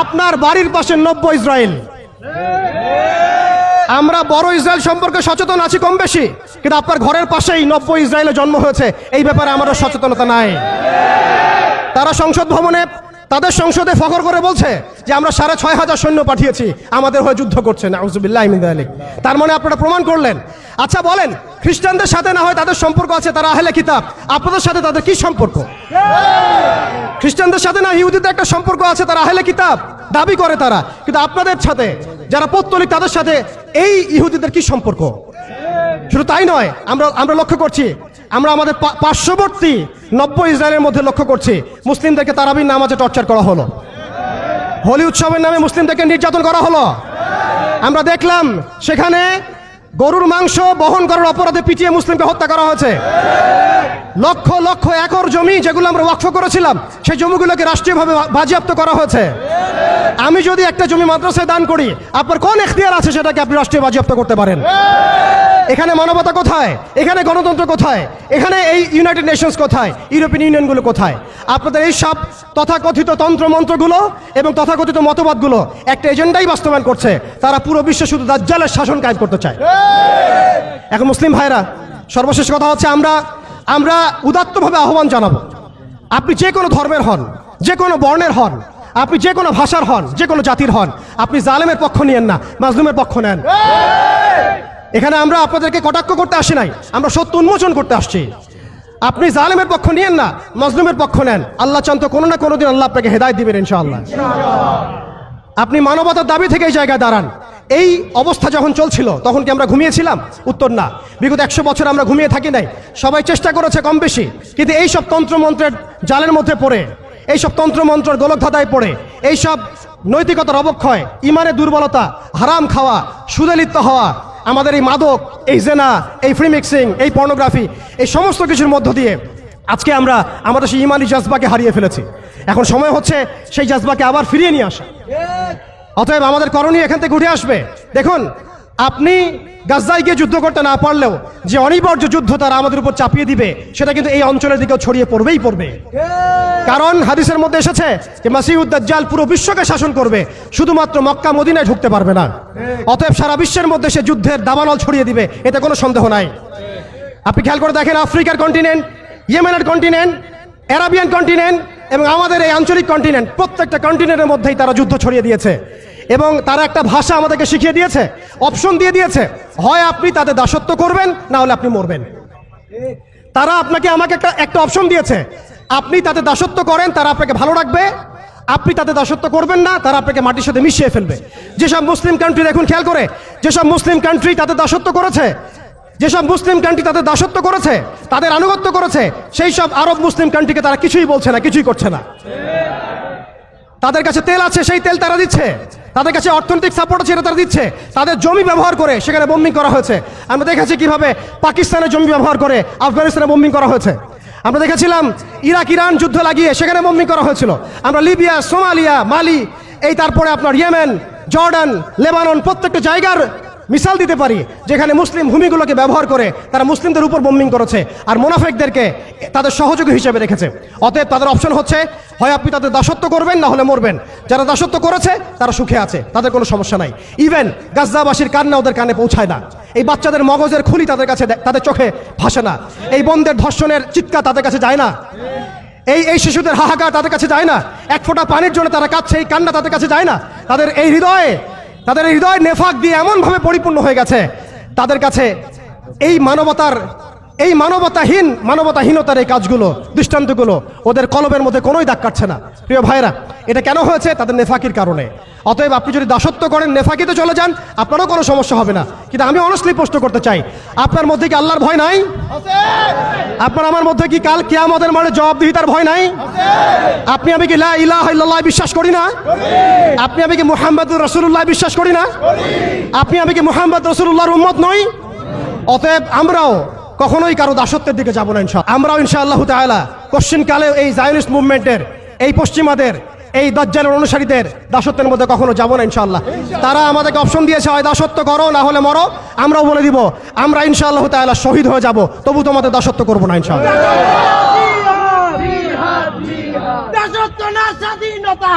আপনার বাড়ির পাশে নব্য ইসরায়েল। আমরা বড় ইসরায়েল সম্পর্কে সচেতন আছি কম বেশি, কিন্তু আপনার ঘরের পাশেই নব্য ইসরায়েলে জন্ম হয়েছে, এই ব্যাপারে আমাদের সচেতনতা নাই। তারা সংসদ ভবনে তাদের সংসদে ফখর করে বলছে যে আমরা 6,500 সৈন্য পাঠিয়েছি, আমাদের হয়ে যুদ্ধ করছে। নাউজুবিল্লাহি মিন যালিক। তার মানে আপনারা প্রমাণ করলেন। আচ্ছা বলেন, খ্রিস্টানদের সাথে না হয় তাদের সম্পর্ক আছে, তারা আহলে কিতাব, আপনাদের সাথে তাদের কি সম্পর্ক? খ্রিস্টানদের সাথে না ইহুদিদের একটা সম্পর্ক আছে, তারা আহলে কিতাব দাবি করে তারা, কিন্তু আপনাদের সাথে যারা পৌত্তলিক তাদের সাথে এই ইহুদিদের কি সম্পর্ক? শুধু তাই নয়, আমরা লক্ষ্য করছি, আমরা আমাদের পার্শ্ববর্তী নব্য ইসরায়েলের মধ্যে লক্ষ্য করছি মুসলিমদেরকে তারাবির নামাজে টর্চার করা হলো, হোলি উৎসবের নামে মুসলিমদেরকে নির্যাতন করা হলো। আমরা দেখলাম সেখানে গরুর মাংস বহন করার অপরাধে পিটিয়ে মুসলিমকে হত্যা করা হয়েছে। লক্ষ লক্ষ একর জমি যেগুলো আমরা ওয়াকফ করেছিলাম, সেই জমিগুলোকে রাষ্ট্রীয়ভাবে বাজেয়াপ্ত করা হয়েছে। আমি যদি একটা জমি মাদ্রাসায় দান করি, আপনার কোন এখতিয়ার আছে সেটাকে আপনি রাষ্ট্রীয় বাজেয়াপ্ত করতে পারেন? এখানে মানবতা কোথায়? এখানে গণতন্ত্র কোথায়? এখানে এই ইউনাইটেড নেশনস কোথায়? ইউরোপিয়ান ইউনিয়নগুলো কোথায়? আপনাদের এই সব তথাকথিত তন্ত্রমন্ত্রগুলো এবং তথাকথিত মতবাদগুলো একটা এজেন্ডাই বাস্তবায়ন করছে, তারা পুরো বিশ্বে শুধু দাজ্জালের শাসন কায়েম করতে চায়। এখন মুসলিম ভাইরা, সর্বশেষ কথা হচ্ছে, আমরা উদাত্তভাবে আহ্বান জানাবো, আপনি যে কোনো ধর্মের হন, যে কোনো বর্ণের হন, আপনি যে কোনো ভাষার হন, যে কোনো জাতির হন, আপনি জালেমের পক্ষ নিয়েন না, মাজলুমের পক্ষ নেন। এখানে আমরা আপনাদেরকে কটাক্ষ করতে আসি নাই, আমরা সত্য উন্মোচন করতে আসছি। আপনি জালেমের পক্ষ নিয়েন না, মাজলুমের পক্ষ নেন। আল্লাহ চান তো কোনো না কোনো দিন আল্লাহ আপনাকে হেদায়েত দিবেন ইনশাআল্লাহ। আপনি মানবতার দাবি থেকে এই জায়গায় দাঁড়ান। এই অবস্থা যখন চলছিল তখন কি আমরা ঘুমিয়েছিলাম? উত্তর না। বিগত 100 বছর আমরা ঘুমিয়ে থাকি নাই, সবাই চেষ্টা করেছে কম বেশি, কিন্তু এই সব তন্ত্রমন্ত্রের জালের মধ্যে পড়ে, এইসব তন্ত্রমন্ত্রের গোলকধাঁধায় পড়ে, এইসব নৈতিকতার অবক্ষয়, ইমানের দুর্বলতা, হারাম খাওয়া, সুদে লিপ্ত হওয়া, আমাদের এই মাদক, এই জেনা, এই ফ্রি মিক্সিং, এই পর্নোগ্রাফি, এই সমস্ত কিছুর মধ্য দিয়ে আজকে আমরা আমাদের সেই ইমানি জাজবাকে হারিয়ে ফেলেছি। এখন সময় হচ্ছে সেই জাজবাকে আবার ফিরিয়ে নিয়ে আসা। অতএব আমাদের করণীয় এখান থেকে উঠে আসবে। দেখুন, আপনি গাজায় গিয়ে যুদ্ধ করতে না পারলেও যে অনিবার্য যুদ্ধ তারা আমাদের উপর চাপিয়ে দিবে, সেটা কিন্তু এই অঞ্চলের দিকেও ছড়িয়ে পড়বেই পড়বে। কারণ হাদিসের মধ্যে এসেছে যে মাসিহুদ দাজ্জাল পুরো বিশ্বকে শাসন করবে, শুধুমাত্র মক্কা মদিনায় ঢুকতে পারবে না। অতএব সারা বিশ্বের মধ্যে সে যুদ্ধের দাবানল ছড়িয়ে দিবে, এতে কোনো সন্দেহ নাই। আপনি খেয়াল করে দেখেন, আফ্রিকার কন্টিনেন্ট, ইয়েমেনের কন্টিনেন্ট, অ্যারাবিয়ান কন্টিনেন্ট এবং আমাদের এই আঞ্চলিক কন্টিনেন্ট, প্রত্যেকটা কন্টিনেন্টের মধ্যেই তারা যুদ্ধ ছড়িয়ে দিয়েছে এবং তারা একটা ভাষা আমাদেরকে শিখিয়ে দিয়েছে, অপশন দিয়ে দিয়েছে, হয় আপনি তাদের দাসত্ব করবেন, না হলে আপনি মরবেন। তারা আপনাকে আমাকে একটা অপশন দিয়েছে, আপনি তাদের দাসত্ব করেন, তারা আপনাকে ভালো রাখবে, আপনি তাদের দাসত্ব করবেন না, তারা আপনাকে মাটির সাথে মিশিয়ে ফেলবে। যেসব মুসলিম কান্ট্রি, দেখুন খেয়াল করে, যেসব মুসলিম কান্ট্রি তাদের দাসত্ব করেছে, যেসব মুসলিম কান্ট্রি তাদের দাসত্ব করেছে, তাদের আনুগত্য করেছে, সেই সব আরব মুসলিম কান্ট্রিকে তারা কিছুই বলছে না, কিছুই করছে না। তাদের কাছে তেল আছে, সেই তেল তারা দিচ্ছে, তাদের কাছে অর্থনৈতিক সাপোর্ট আছে, এটা তারা দিচ্ছে। তাদের জমি ব্যবহার করে সেখানে বোম্বিং করা হয়েছে। আমরা দেখেছি কিভাবে পাকিস্তানের জমি ব্যবহার করে আফগানিস্তানে বোম্বিং করা হয়েছে। আমরা দেখেছিলাম ইরাক ইরান যুদ্ধ লাগিয়ে সেখানে বোম্বিং করা হয়েছিল। আমরা লিবিয়া, সোমালিয়া, মালি, এই তারপরে আপনার ইয়েমেন, জর্ডান, লেবানন, প্রত্যেকটা জায়গার মিসাল দিতে পারি যেখানে মুসলিম ভূমিগুলোকে ব্যবহার করে তারা মুসলিমদের উপর বোম্বিং করেছে আর মুনাফিকদেরকে তাদের সহযোগী হিসেবে রেখেছে। অতএব তাদের অপশন হচ্ছে, হয় আপনি তাদের দাসত্ব করবেন, না হলে মরবেন। যারা দাসত্ব করেছে তারা সুখে আছে, তাদের কোনো সমস্যা নাই। ইভেন গাজ্জাবাসীর কান্না ওদের কানে পৌঁছায় না, এই বাচ্চাদের মগজের খুলি তাদের কাছে, তাদের চোখে ভাসে না, এই বোনদের ধর্ষণের চিৎকার তাদের কাছে যায় না, এই শিশুদের হাহাকার তাদের কাছে যায় না, এক ফোঁটা পানির জন্য তারা কাঁদছে, এই কান্না তাদের কাছে যায় না। তাদের এই হৃদয় নেফাক দিয়ে এমনভাবে পরিপূর্ণ হয়ে গেছে, তাদের কাছে এই মানবতাহীনতার এই কাজগুলো, দৃষ্টান্তগুলো ওদের কলবের মধ্যে কোনোই দাগ কাটছে না। প্রিয় ভাইরা, এটা কেন হয়েছে? তাদের নেফাকির কারণে। অতএব আপনি যদি দাসত্ব করেন, নেফাকিতে চলে যান, আপনারও কোনো সমস্যা হবে না। কিন্তু আমি অনেস্টলি প্রশ্ন করতে চাই, আপনার মধ্যে কি আল্লাহর ভয় নাই? আপনার আমার মধ্যে কি কাল কিয়ামতের মাঠে জবাবদিহিতার ভয় নাই? আপনি আমি কি লা ইলাহা ইল্লাল্লাহ বিশ্বাস করি না? আপনি আমি কি মুহাম্মদুর রাসূলুল্লাহ বিশ্বাস করি না? আপনি আমি কি মুহাম্মদ রাসূলুল্লাহর উম্মত নই? অতএব আমরাও কখনোই কারো দাসত্বের দিকে যাব না ইনশাআল্লাহ। আমরাও ইনশাআল্লাহ তাআলা কোশ্চিনকালে এই জায়নিস্ট মুভমেন্টের, এই পশ্চিমাদের, এই দাজ্জালের অনুসারীদের দাসত্বের মধ্যে কখনো যাব না ইনশাআল্লাহ। তারা আমাদেরকে অপশন দিয়েছে, হয় দাসত্ব করো, না হলে মরো। আমরাও বলে দিব, আমরা ইনশাআল্লাহ তাআলা শহীদ হয়ে যাব, তবু তোমাদের দাসত্ব করবো না ইনশাআল্লাহ। দাসত্ব না স্বাধীনতা,